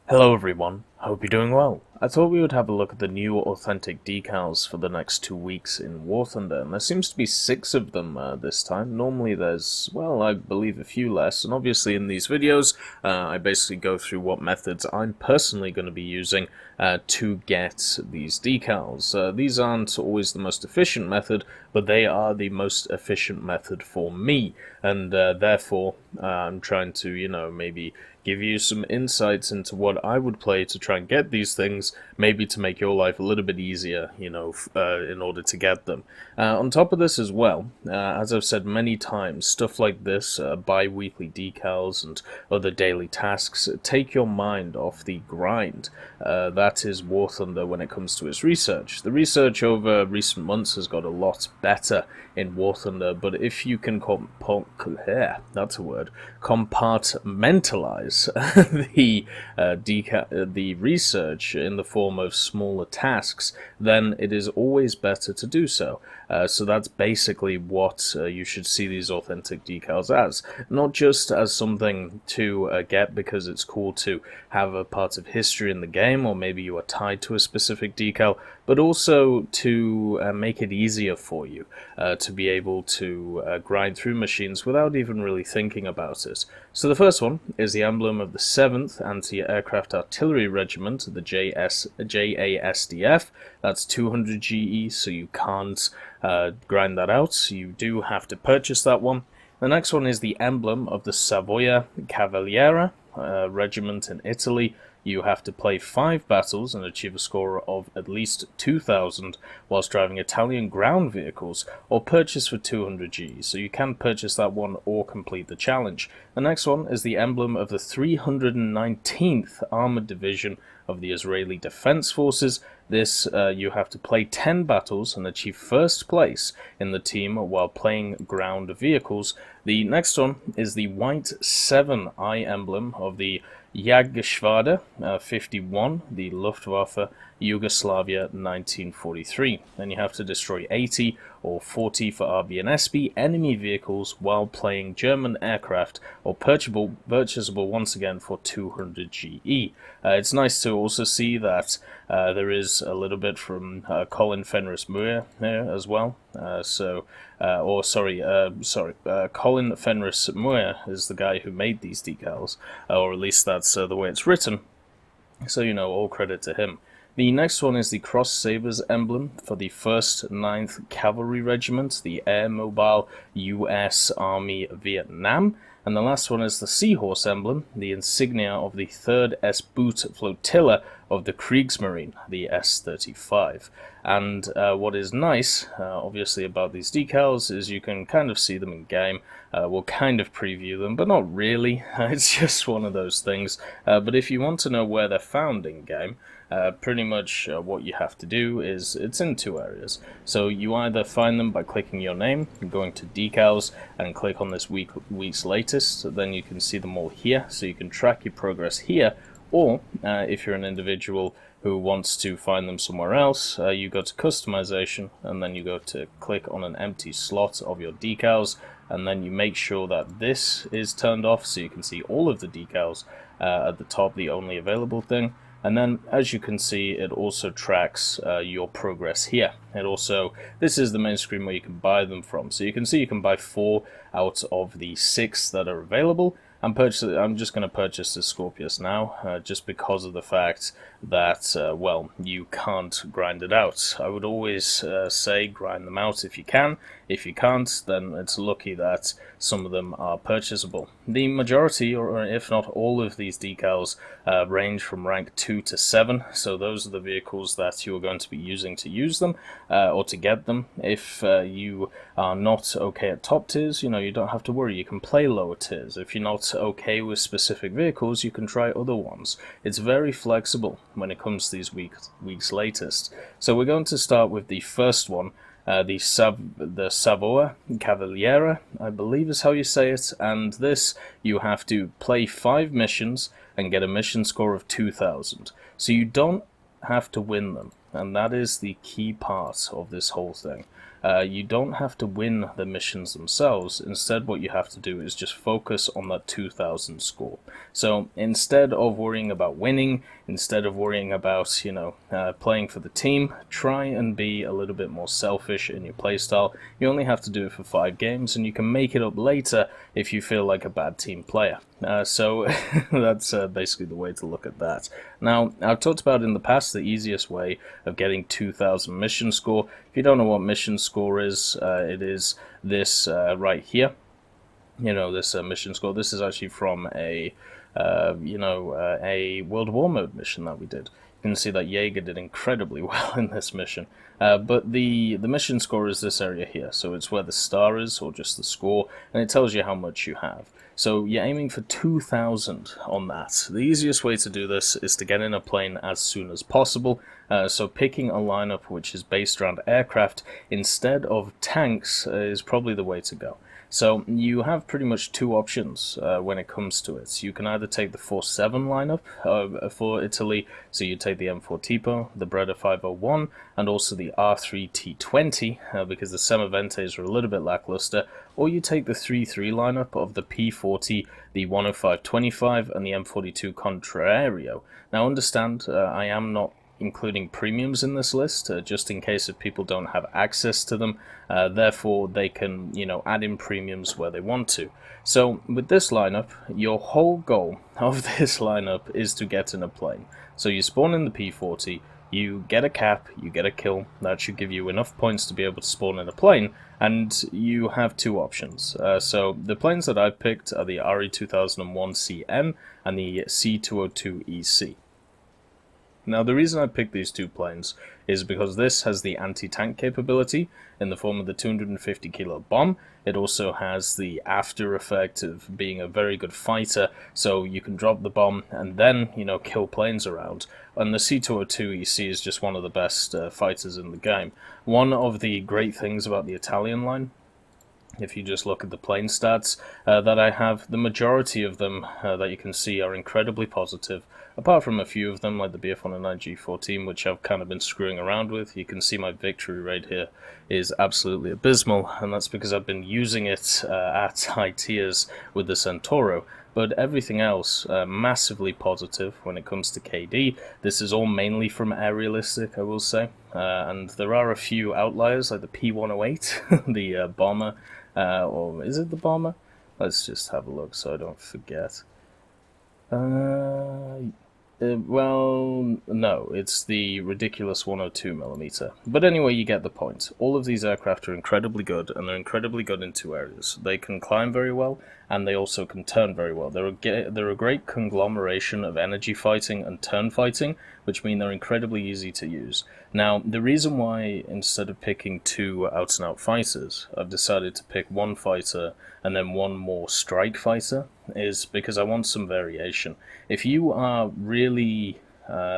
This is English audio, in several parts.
Hello everyone, hope you're doing well. I thought we would have a look at the new authentic decals for the next 2 weeks in War Thunder, and there seems to be 6 of them this time. Normally there's, well, I believe a few less, and obviously in these videos I basically go through what methods I'm personally going to be using to get these decals. These aren't always the most efficient method, but they are the most efficient method for me, and therefore I'm trying to, maybe give you some insights into what I would play to try and get these things, maybe to make your life a little bit easier, in order to get them. On top of this as well, as I've said many times, stuff like this, bi-weekly decals and other daily tasks, take your mind off the grind. That is War Thunder when it comes to its research. The research over recent months has got a lot better in War Thunder, but if you can compartmentalize the research in the form of smaller tasks, then it is always better to do so. So that's basically what you should see these authentic decals as. Not just as something to get because it's cool to have a part of history in the game, or maybe you are tied to a specific decal, but also to make it easier for you to be able to grind through machines without even really thinking about it. So the first one is the emblem of the 7th Anti-Aircraft Artillery Regiment, the JASDF. That's 200 GE, so you can't grind that out. You do have to purchase that one. The next one is the emblem of the Savoia Cavaliera Regiment in Italy. You have to play 5 battles and achieve a score of at least 2,000 whilst driving Italian ground vehicles, or purchase for 200 G. So you can purchase that one or complete the challenge. The next one is the emblem of the 319th Armored Division of the Israeli Defense Forces. This, you have to play 10 battles and achieve first place in the team while playing ground vehicles. The next one is the white 7-eye emblem of the Jagdgeschwader 51, the Luftwaffe, Yugoslavia 1943. Then you have to destroy 80 or 40 for RB and SB enemy vehicles while playing German aircraft, or purchasable once again for 200 GE. It's nice to also see that there is a little bit from Colin Fenris-Muir here as well. Colin Fenris-Muir is the guy who made these decals, or at least that's the way it's written. So, all credit to him. The next one is the Cross Sabres emblem for the 1st 9th Cavalry Regiment, the Air Mobile U.S. Army Vietnam. And the last one is the Seahorse emblem, the insignia of the 3rd S-Boot Flotilla of the Kriegsmarine, the S-35. And what is nice, obviously, about these decals is you can kind of see them in game. We'll kind of preview them, but not really. It's just one of those things. But if you want to know where they're found in game, pretty much what you have to do is, it's in 2 areas. So you either find them by clicking your name, going to Decals, and click on this week's latest. So then you can see them all here, so you can track your progress here. Or if you're an individual who wants to find them somewhere else, you go to customization, and then you go to click on an empty slot of your decals, and then you make sure that this is turned off so you can see all of the decals at the top, the only available thing. And then, as you can see, it also tracks your progress here. This is the main screen where you can buy them from. So you can see you can buy 4 out of the 6 that are available. I'm just going to purchase the Scorpius now, just because of the fact that, well, you can't grind it out. I would always say grind them out if you can. If you can't, then it's lucky that some of them are purchasable. The majority, or if not all of these decals, range from rank 2 to 7, so those are the vehicles that you are going to be using to use them, or to get them. If you are not okay at top tiers, you don't have to worry, you can play lower tiers. If you're not okay with specific vehicles, you can try other ones. It's very flexible when it comes to these week's latest. So we're going to start with the first one, the Savoia Cavaliera, I believe is how you say it, and this you have to play 5 missions and get a mission score of 2,000. So you don't have to win them. and that is the key part of this whole thing. You don't have to win the missions themselves. Instead, what you have to do is just focus on that 2000 score. So instead of worrying about winning, instead of worrying about, playing for the team, try and be a little bit more selfish in your playstyle. You only have to do it for 5 games, and you can make it up later if you feel like a bad team player. So that's basically the way to look at that. Now, I've talked about in the past the easiest way of getting 2000 mission score. If you don't know what mission score is, it is this right here. This mission score. This is actually from a World War mode mission that we did. You can see that Jaeger did incredibly well in this mission. But the mission score is this area here. So it's where the star is, or just the score, and it tells you how much you have. So you're aiming for 2000 on that. The easiest way to do this is to get in a plane as soon as possible. So picking a lineup which is based around aircraft instead of tanks is probably the way to go. So you have pretty much 2 options when it comes to it. You can either take the 4-7 lineup for Italy, so you take the M4 Tipo, the Breda 501, and also the R3 T20, because the Semaventes are a little bit lackluster, or you take the 3-3 lineup of the P40, the 105-25, and the M42 Contrario. Now understand, I am not including premiums in this list, just in case if people don't have access to them. Therefore, they can, add in premiums where they want to. So with this lineup, your whole goal of this lineup is to get in a plane. So you spawn in the P40, you get a cap, you get a kill. That should give you enough points to be able to spawn in a plane, and you have 2 options. So the planes that I've picked are the RE2001CN and the C202EC. Now, the reason I picked these 2 planes is because this has the anti-tank capability in the form of the 250 kilo bomb. It also has the after effect of being a very good fighter, so you can drop the bomb and then, kill planes around. And the C202EC is just one of the best fighters in the game. One of the great things about the Italian line, if you just look at the plane stats that I have, the majority of them that you can see are incredibly positive, apart from a few of them like the BF-109 G14, which I've kind of been screwing around with. You can see my victory rate here is absolutely abysmal, and that's because I've been using it at high tiers with the Centauro. But everything else, massively positive when it comes to KD. This is all mainly from aerialistic, I will say. And there are a few outliers, like the P108, the bomber. Or is it the bomber? Let's just have a look so I don't forget. Well, no, it's the ridiculous 102mm. But anyway, you get the point. All of these aircraft are incredibly good, and they're incredibly good in 2 areas. They can climb very well, and they also can turn very well. They're a great conglomeration of energy fighting and turn fighting, which mean they're incredibly easy to use. Now, the reason why, instead of picking 2 out-and-out fighters, I've decided to pick 1 fighter and then 1 more strike fighter, is because I want some variation. If you are really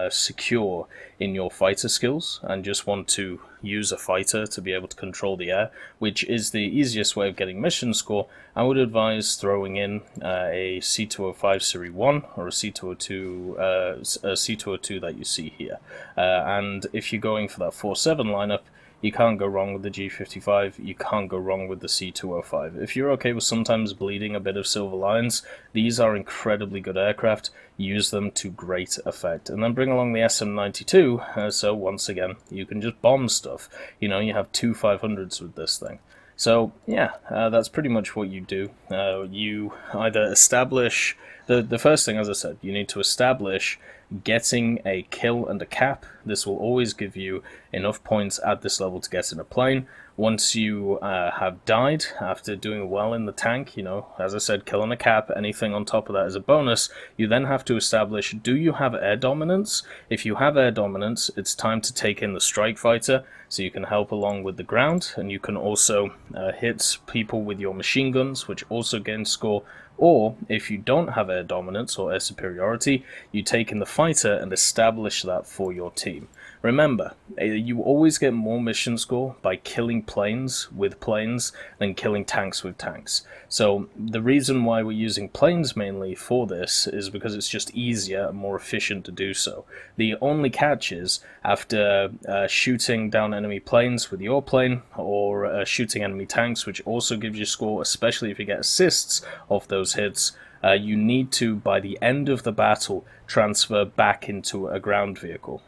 secure in your fighter skills and just want to use a fighter to be able to control the air, which is the easiest way of getting mission score, I would advise throwing in a C205 Series 1 or a C202 that you see here. And if you're going for that 4-7 lineup, you can't go wrong with the G55, you can't go wrong with the C205. If you're okay with sometimes bleeding a bit of Silver Lions, these are incredibly good aircraft. Use them to great effect. And then bring along the SM92, so once again, you can just bomb stuff. You have 2 500s with this thing. So, yeah, that's pretty much what you do. You either establish... The first thing, as I said, you need to establish getting a kill and a cap. This will always give you enough points at this level to get in a plane. Once you have died after doing well in the tank, as I said, kill and a cap, anything on top of that is a bonus. You then have to establish, do you have air dominance? If you have air dominance, it's time to take in the strike fighter, so you can help along with the ground, and you can also hit people with your machine guns, which also gain score. Or, if you don't have air dominance or air superiority, you take in the fighter and establish that for your team. Remember, you always get more mission score by killing planes with planes than killing tanks with tanks. So the reason why we're using planes mainly for this is because it's just easier and more efficient to do so. The only catch is, after shooting down enemy planes with your plane, or shooting enemy tanks, which also gives you score, especially if you get assists off those hits, you need to, by the end of the battle, transfer back into a ground vehicle.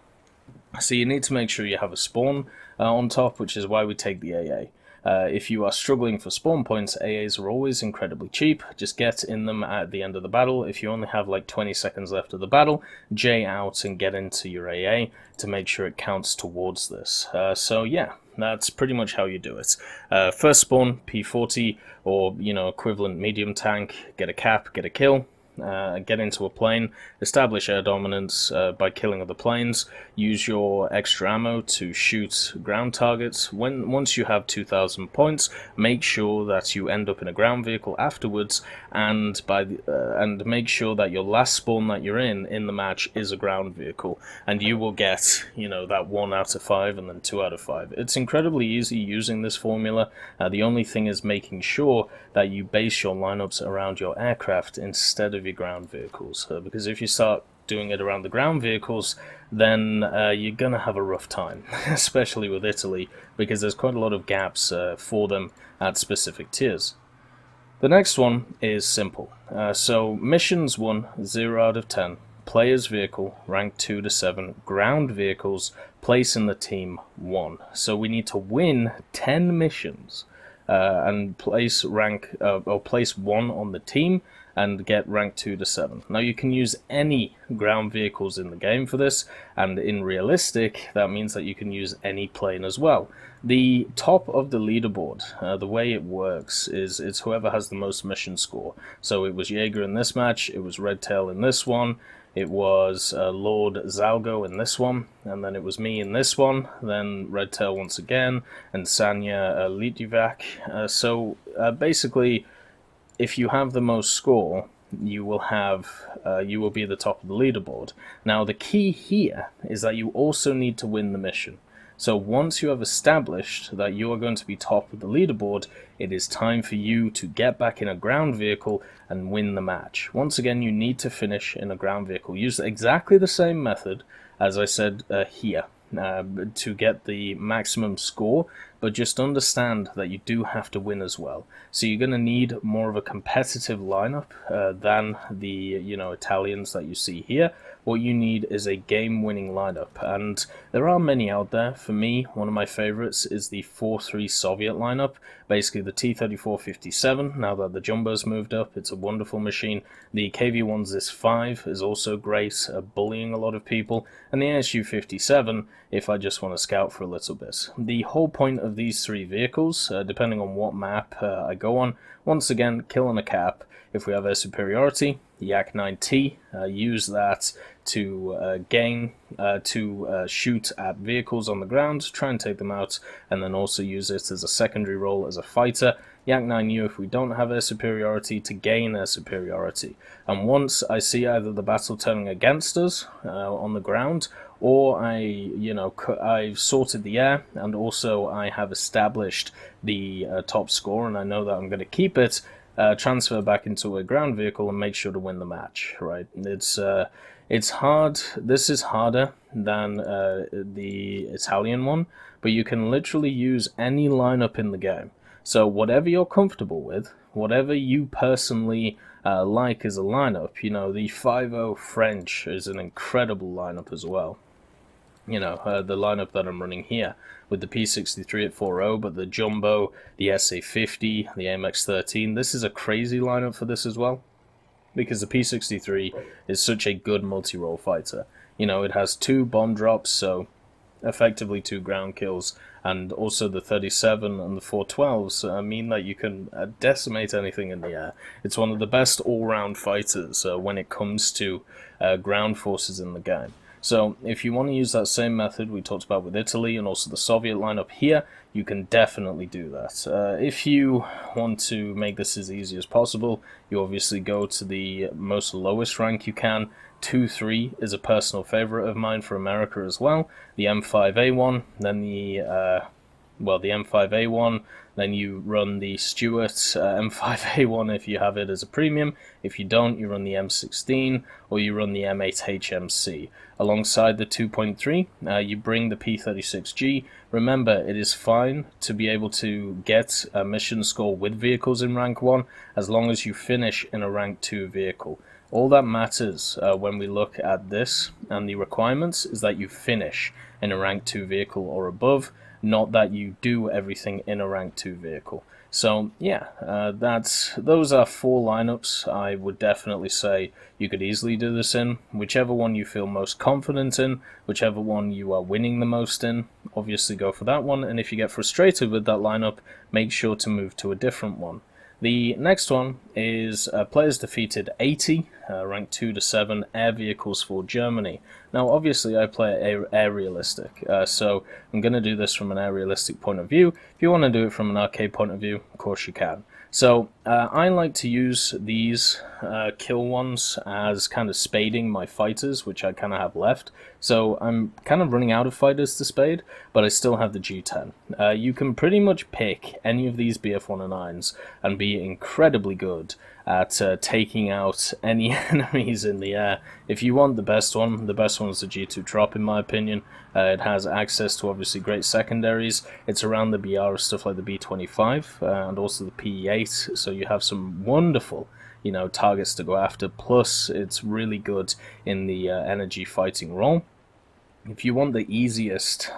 So you need to make sure you have a spawn on top, which is why we take the AA. If you are struggling for spawn points, AAs are always incredibly cheap. Just get in them at the end of the battle. If you only have like 20 seconds left of the battle, J out and get into your AA to make sure it counts towards this. So yeah, that's pretty much how you do it. First spawn, P40, or equivalent medium tank, get a cap, get a kill. Get into a plane, establish air dominance by killing other planes, use your extra ammo to shoot ground targets. Once you have 2,000 points, make sure that you end up in a ground vehicle afterwards, and and make sure that your last spawn that you're in the match is a ground vehicle, and you will get that 1 out of 5 and then 2 out of 5. It's incredibly easy using this formula. The only thing is making sure that you base your lineups around your aircraft instead of your ground vehicles, because if you start doing it around the ground vehicles, then you're gonna have a rough time, especially with Italy, because there's quite a lot of gaps for them at specific tiers. The next one is simple. So missions 1, 0 out of 10, player's vehicle, rank 2 to 7, ground vehicles, place in the team 1. So we need to win 10 missions and place place 1 on the team and get rank 2 to 7. Now you can use any ground vehicles in the game for this, and in realistic that means that you can use any plane as well. The top of the leaderboard, the way it works is it's whoever has the most mission score. So it was Jaeger in this match, it was Redtail in this one, it was Lord Zalgo in this one, and then it was me in this one, then Redtail once again, and Sanya Litviak. So basically, if you have the most score, you will be the top of the leaderboard. Now the key here is that you also need to win the mission. So once you have established that you are going to be top of the leaderboard, it is time for you to get back in a ground vehicle and win the match. Once again, you need to finish in a ground vehicle. Use exactly the same method as I said here to get the maximum score, but just understand that you do have to win as well. So you're going to need more of a competitive lineup than the Italians that you see here. What you need is a game-winning lineup, and there are many out there. For me, one of my favorites is the 4-3 Soviet lineup, basically the T-34-57. Now that the Jumbo's moved up, it's a wonderful machine. The KV-1 ZIS-5 is also great, bullying a lot of people, and the ASU-57 if I just want to scout for a little bit. The whole point of these 3 vehicles, depending on what map I go on, once again, kill on a cap. If we have air superiority, Yak-9T, use that to shoot at vehicles on the ground, try and take them out, and then also use it as a secondary role as a fighter. Yak-9U, if we don't have air superiority, to gain air superiority. And once I see either the battle turning against us on the ground, or I've sorted the air, and also I have established the top score, and I know that I'm going to keep it, transfer back into a ground vehicle and make sure to win the match, right? It's hard. This is harder than the Italian one, but you can literally use any lineup in the game. So whatever you're comfortable with, whatever you personally like as a lineup, the 5-0 French is an incredible lineup as well. The lineup that I'm running here with the P63 at 4.0, but the Jumbo, the SA50, the AMX13, this is a crazy lineup for this as well, because the P63 is such a good multi-role fighter. It has 2 bomb drops, so effectively 2 ground kills, and also the 37 and the 412s mean that you can decimate anything in the air. It's one of the best all-round fighters when it comes to ground forces in the game. So if you want to use that same method we talked about with Italy and also the Soviet lineup here, you can definitely do that. If you want to make this as easy as possible, you obviously go to the most lowest rank you can, 2-3 is a personal favorite of mine for America as well. The M5A1, then the M5A1, then you run the Stuart M5A1 if you have it as a premium. If you don't, you run the M16 or you run the M8HMC. Alongside the 2.3, you bring the P36G. Remember, it is fine to be able to get a mission score with vehicles in rank 1 as long as you finish in a rank 2 vehicle. All that matters when we look at this and the requirements is that you finish in a rank 2 vehicle or above, not that you do everything in a rank 2 vehicle. So yeah, those are 4 lineups. I would definitely say you could easily do this in whichever one you feel most confident in, whichever one you are winning the most in. Obviously go for that one, and if you get frustrated with that lineup, make sure to move to a different one. The next one is players defeated 80, rank 2 to 7 air vehicles for Germany. Now obviously I play air realistic, so I'm going to do this from an air realistic point of view. If you want to do it from an arcade point of view, of course you can. So I like to use these kill ones as kind of spading my fighters, which I kind of have left. So I'm kind of running out of fighters to spade, but I still have the G10. You can pretty much pick any of these BF-109s and be incredibly good at taking out any enemies in the air. If you want the best one is the G2 Trop in my opinion. It has access to obviously great secondaries. It's around the BR of stuff like the B25 and also the PE8, so you have some wonderful targets to go after, plus it's really good in the energy fighting role. If you want the easiest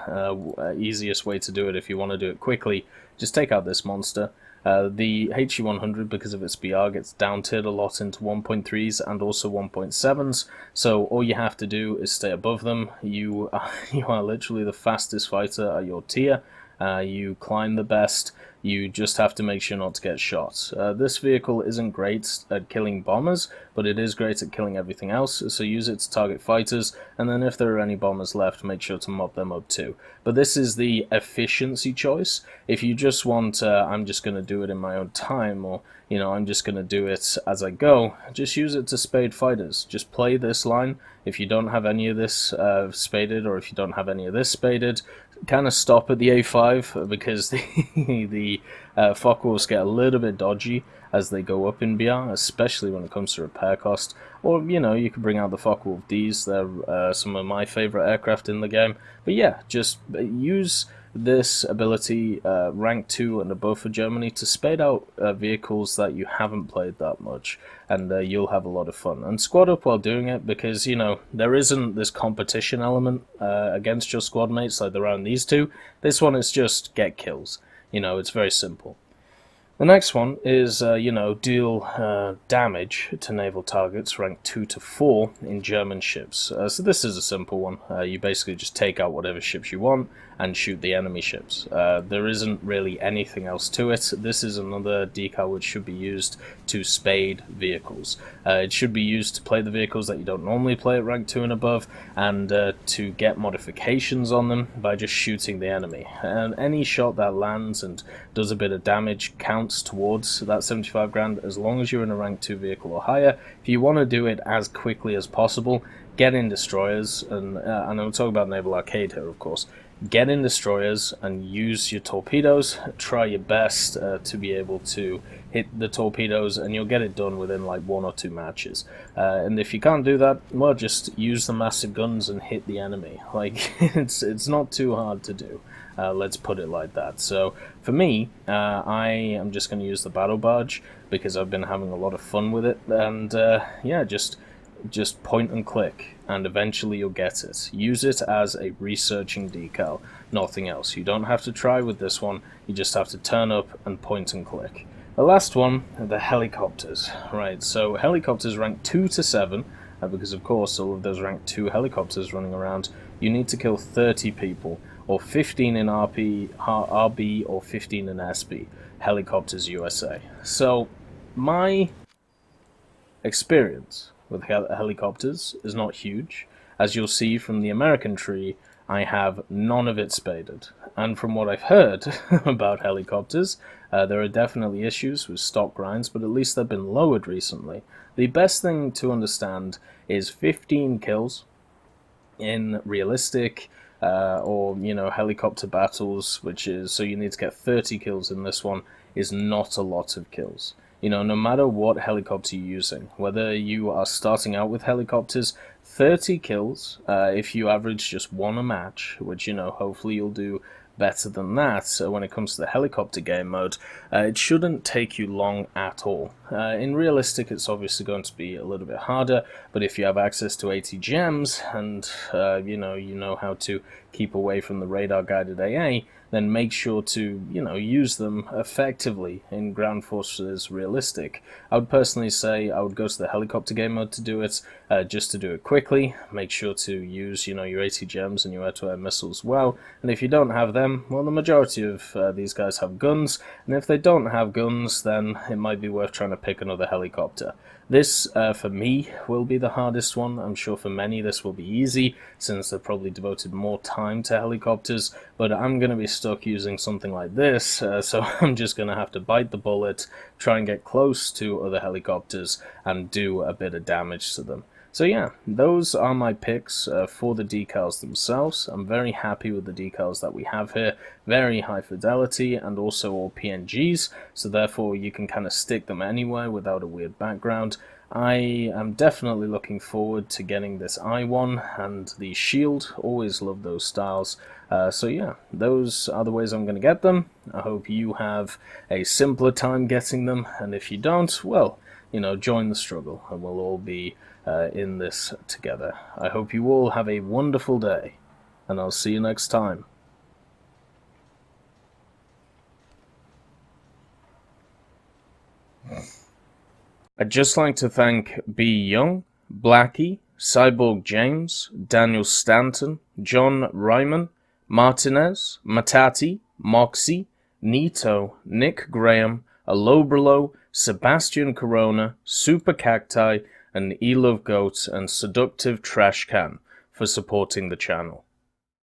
way to do it, if you want to do it quickly, just take out this monster. The HE100, because of its BR, gets down-tiered a lot into 1.3s and also 1.7s, so all you have to do is stay above them. You are literally the fastest fighter at your tier. You climb the best. You just have to make sure not to get shot. This vehicle isn't great at killing bombers, but it is great at killing everything else, so use it to target fighters, and then if there are any bombers left, make sure to mop them up too. But this is the efficiency choice. If you just want, I'm just going to do it in my own time, or I'm just going to do it as I go, just use it to spade fighters. Just play this line. If you don't have any of this spaded, or if you don't have any of this spaded, kind of stop at the A5, because the Focke-Wulfs get a little bit dodgy as they go up in BR, especially when it comes to repair cost. Or, you could bring out the Focke-Wulf Ds. They're some of my favorite aircraft in the game. But yeah, just use this ability, rank 2 and above for Germany, to spade out vehicles that you haven't played that much, and you'll have a lot of fun. And squad up while doing it, because, there isn't this competition element against your squad mates like there are in these two. This one is just get kills. It's very simple. The next one is, deal damage to naval targets ranked 2 to 4 in German ships. So this is a simple one. You basically just take out whatever ships you want and shoot the enemy ships. There isn't really anything else to it. This is another decal which should be used to spade vehicles. It should be used to play the vehicles that you don't normally play at rank 2 and above, and to get modifications on them by just shooting the enemy. And any shot that lands and does a bit of damage counts towards that 75 grand, as long as you're in a rank 2 vehicle or higher. If you want to do it as quickly as possible, get in destroyers, and I'm talking about Naval Arcade here, of course. Get in destroyers and use your torpedoes. Try your best to be able to hit the torpedoes, and you'll get it done within like 1 or 2 matches. And if you can't do that, well, just use the massive guns and hit the enemy. Like, it's not too hard to do. Let's put it like that. So for me, I am just going to use the battle barge because I've been having a lot of fun with it, and yeah, just point and click, and eventually you'll get it. Use it as a researching decal, nothing else. You don't have to try with this one, you just have to turn up and point and click. The last one, the helicopters. Right, so helicopters rank 2 to 7, because of course all of those rank 2 helicopters running around, you need to kill 30 people, or 15 in RB or 15 in SB. Helicopters USA. So, my experience with helicopters is not huge. As you'll see from the American tree, I have none of it spaded. And from what I've heard about helicopters, there are definitely issues with stock grinds, but at least they've been lowered recently. The best thing to understand is 15 kills in realistic or helicopter battles, which is, so you need to get 30 kills in this one, is not a lot of kills. No matter what helicopter you're using, whether you are starting out with helicopters, 30 kills, if you average just one a match, which hopefully you'll do better than that. So when it comes to the helicopter game mode, it shouldn't take you long at all. In realistic, it's obviously going to be a little bit harder, but if you have access to 80 gems and you know how to keep away from the radar guided AA, then make sure to use them effectively in Ground Forces Realistic. I would personally say I would go to the helicopter game mode to do it, just to do it quickly. Make sure to use your 80 gems and your air-to-air missiles well, and if you don't have them, well, the majority of these guys have guns, and if they don't have guns, then it might be worth trying to pick another helicopter. This, for me, will be the hardest one. I'm sure for many this will be easy, since they've probably devoted more time to helicopters, but I'm going to be stuck using something like this, so I'm just going to have to bite the bullet, try and get close to other helicopters, and do a bit of damage to them. So yeah, those are my picks for the decals themselves. I'm very happy with the decals that we have here. Very high fidelity and also all PNGs, so therefore you can kind of stick them anywhere without a weird background. I am definitely looking forward to getting this eye one and the shield. Always love those styles. So yeah, those are the ways I'm going to get them. I hope you have a simpler time getting them, and if you don't, well, join the struggle and we'll all be in this together. I hope you all have a wonderful day, and I'll see you next time. I'd just like to thank B. Young, Blackie, Cyborg James, Daniel Stanton, John Ryman, Martinez, Matati, Moxie, Nito, Nick Graham, Alobralo, Sebastian Corona, Super Cacti, and Elove Goat and Seductive Trash Can for supporting the channel.